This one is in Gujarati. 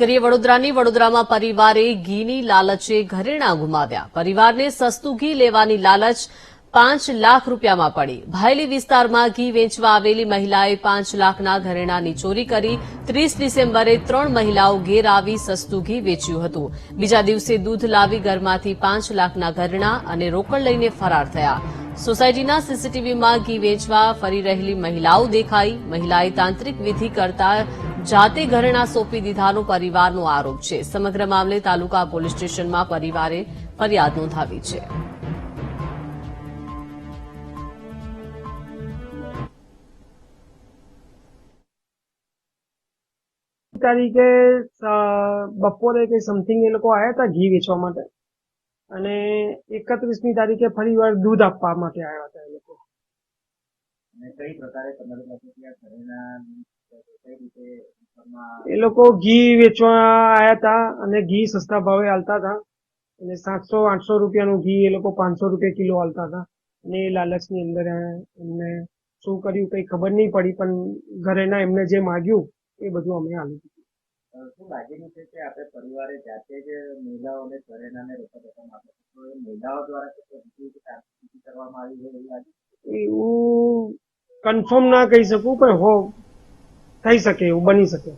કરીએ વડોદરાની. વડોદરામાં પરિવારે ઘીની લાલચે ઘરેણાં ગુમાવ્યા. પરિવારને સસ્તું ઘી લેવાની લાલચ 5 લાખ રૂપિયામાં પડી. ભાયલી વિસ્તારમાં ઘી વેચવા આવેલી મહિલાએ 5 લાખના ઘરેણાંની ચોરી કરી. 30 ડિસેમ્બરે 3 મહિલાઓ ઘેર આવી સસ્તું ઘી વેચ્યું હતું. બીજા દિવસે દૂધ લાવી ઘરમાંથી 5 લાખના ઘરેણાં અને રોકડ લઈને ફરાર થયા. સોસાયટીના સીસીટીવીમાં ઘી વેચવા ફરી રહેલી મહિલાઓ દેખાઈ. મહિલાએ તાંત્રિક વિધિ કરતા જાતે ઘરેણાં સોંપી દીધાનો પરિવારનો આરોપ છે. સમગ્ર મામલે તાલુકા પોલીસ સ્ટેશનમાં પરિવારે ફરિયાદ નોંધાવી છે. તારીખે બપોરે કે સમથિંગ એ લોકો આવ્યા હતા ઘી વેચવા માટે અને 31મી તારીખે ફરી વાર દૂધ આપવા માટે આવ્યા હતા એ લોકો. કઈ પ્રકારે તમારી પાસે ત્યાં ઘરેણાં કઈ રીતે એ લોકો ઘી વેચવા આવ્યા હતા અને ઘી સસ્તા ભાવે આલતા હતા અને 700-800 રૂપિયાનું ઘી એ લોકો 500 રૂપિયા કિલો આલતા હતા અને એ લાલચની અંદર એમને શું કર્યું કઈ ખબર નહીં પડી, પણ ઘરેના એમને જે માગ્યું એ બધું અમે આલી દીધું. શું લાગેલું છે કે આપણે પરિવારે જાતે જ મહિલાઓને ઘરેણાંને રોકડ રકમ આપે તો એ મહિલાઓ દ્વારા કરવામાં આવી હોય એવું લાગે? એવું કન્ફર્મ ના કહી શકું, પણ થઈ શકે, એવું બની શકે.